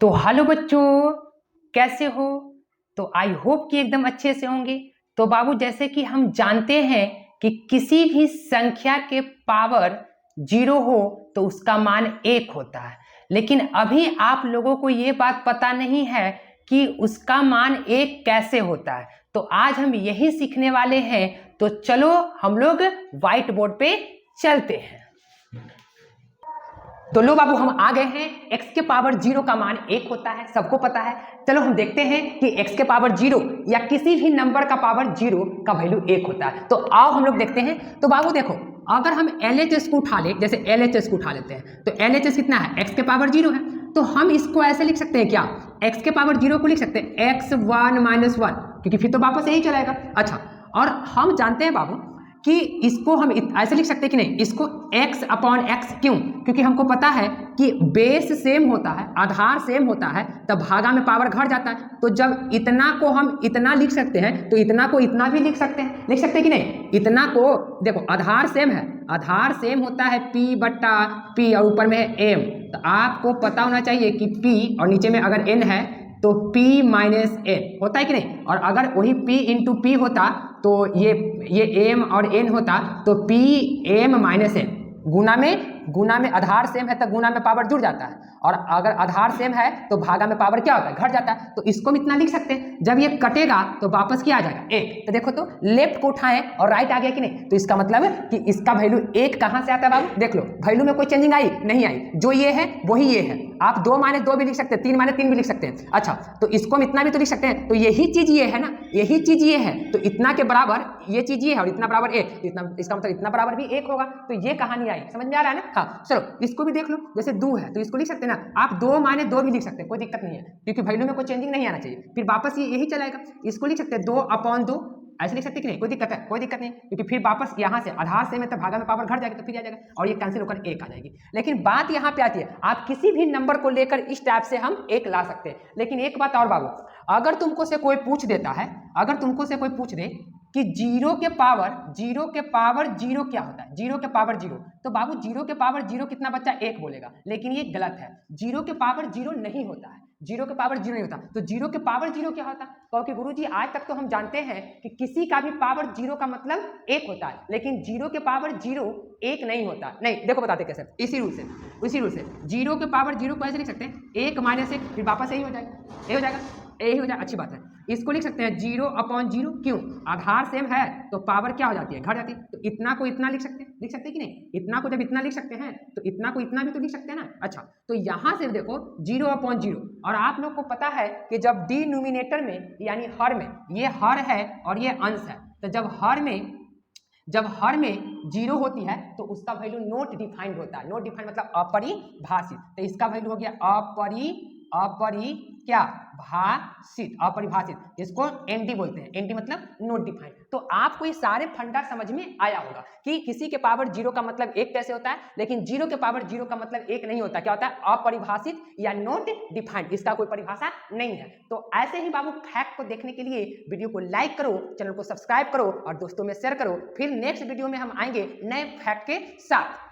तो हेलो बच्चों, कैसे हो? तो आई होप कि एकदम अच्छे से होंगे। तो बाबू, जैसे कि हम जानते हैं कि किसी भी संख्या के पावर 0 हो तो उसका मान 1 होता है, लेकिन अभी आप लोगों को ये बात पता नहीं है कि उसका मान 1 कैसे होता है। तो आज हम यही सीखने वाले हैं। तो चलो हम लोग व्हाइट बोर्ड पे चलते हैं। तो लो बाबू, हम आ गए हैं। x के पावर 0 का मान 1 होता है, सबको पता है। चलो हम देखते हैं कि x के पावर 0 या किसी भी नंबर का पावर 0 का वैल्यू 1 होता है। तो आओ हम लोग देखते हैं। तो बाबू देखो, अगर हम LHS को उठा ले, जैसे LHS को उठा लेते हैं, तो LHS कितना है? x के पावर 0 है। तो हम इसको ऐसे लिख सकते हैं क्या? x के पावर 0 को लिख सकते हैं x1 - 1, क्योंकि फिर तो वापस यही चलेगा। अच्छा, और हम जानते हैं बाबू कि इसको हम ऐसे लिख सकते हैं कि नहीं, इसको x/x। क्यों? क्योंकि हमको पता है कि बेस सेम होता है, आधार सेम होता है, तब भागा में पावर घट जाता है। तो जब इतना को हम इतना लिख सकते हैं तो इतना को इतना भी लिख सकते हैं कि नहीं? इतना को देखो, आधार सेम है, आधार सेम होता है p/p और ऊपर में है m। तो आपको पता होना चाहिए कि p और नीचे में अगर n है तो p - n होता है कि नहीं? और अगर वही p × p होता तो ये m और n होता तो pm - n। गुना में आधार सेम है तो गुना में पावर जुड़ जाता है, और अगर आधार सेम है तो भागा में पावर क्या होता है? घट जाता है। तो इसको हम इतना लिख सकते हैं। जब ये कटेगा तो वापस क्या आ जाएगा? 1। तो देखो, तो लेफ्ट को उठाएं और राइट आ गया कि नहीं? तो इसका मतलब है कि इसका वैल्यू 1 कहां से आता है बाबू? देख लो, वैल्यू में कोई चेंजिंग आई? नहीं आई। जो ये है वही ये है। आप 2 - 2 भी लिख सकते हैं, 3 - 3 भी लिख सकते हैं। अच्छा, तो इसको हम इतना भी तो लिख सकते हैं। तो यही चीज ये है ना, यही चीज ये है। तो इतना के बराबर ये चीज ये है और इतना बराबर 1, तो इतना, इसका मतलब इतना बराबर भी 1 होगा। तो ये कहानी आई, समझ में आ रहा है ना? हाँ, चलो इसको भी देख लो। जैसे 2 है तो इसको लिख सकते हैं ना, आप 2 - 2 भी लिख सकते हैं, कोई दिक्कत नहीं है, क्योंकि वैल्यू में कोई चेंजिंग नहीं आना चाहिए, फिर वापस ये यही चलाएगा। इसको लिख सकते हैं 2/2, ऐसे लिख सकते कि नहीं? कोई दिक्कत है? कोई दिक्कत नहीं, क्योंकि फिर वापस यहाँ से आधार से में तो भागा में पावर घट जाएगी, तो फिर आ जाएगा और ये कैंसिल होकर 1 आ जाएगी। लेकिन बात यहाँ पे आती है, आप किसी भी नंबर को लेकर इस टाइप से हम 1 ला सकते हैं। लेकिन एक बात और बाबू, अगर तुमको से कोई पूछ देता है, अगर तुमको से कोई पूछ दे कि 0 के पावर 0 क्या होता है? 0 के पावर 0, तो बाबू 0 के पावर 0 कितना बच्चा? 1 बोलेगा, लेकिन ये गलत है। 0 के पावर 0 नहीं होता है, 0 के पावर 0 नहीं होता। तो 0 के पावर 0 क्या होता है? क्योंकि गुरुजी आज तक तो हम जानते हैं कि किसी का भी पावर 0 का मतलब 1 होता है, लेकिन 0 के पावर 0 1 नहीं होता। नहीं, देखो बताते कैसे, इसी रूल से 0 के पावर 0 को ऐसे लिख सकते हैं 1 - 1, फिर वापस यही हो जाएगा, यही हो जाएगा। अच्छी बात है। इसको लिख सकते हैं 0/0। क्यों? आधार सेम है तो पावर क्या हो जाती है? घट जाती है। तो इतना को इतना लिख सकते हैं कि नहीं? इतना को जब इतना लिख सकते हैं तो इतना को इतना भी तो लिख सकते हैं ना। अच्छा, तो यहां से देखो 0/0, और आप लोग को पता है कि जब डिनोमिनेटर में यानी हर में, ये हर है और ये अंश है, तो जब हर में 0 होती है तो उसका वैल्यू नॉट डिफाइंड होता है। नॉट डिफाइंड मतलब अपरिभाषित। तो इसका वैल्यू हो गया अपरिभाषित। इसको एनडी बोलते हैं। एनडी मतलब नॉट डिफाइंड। तो आपको ये सारे फंडा समझ में आया होगा कि किसी के पावर 0 का मतलब 1 कैसे होता है, लेकिन 0 के पावर 0 का मतलब 1 नहीं होता। क्या होता है? अपरिभाषित या नॉट डिफाइंड। इसका कोई परिभाषा नहीं है। तो ऐसे ही बाबू फैक्ट को देखने के लिए वीडियो को लाइक करो, चैनल को सब्सक्राइब करो और दोस्तों में शेयर करो। फिर नेक्स्ट वीडियो में हम आएंगे नए फैक्ट के साथ।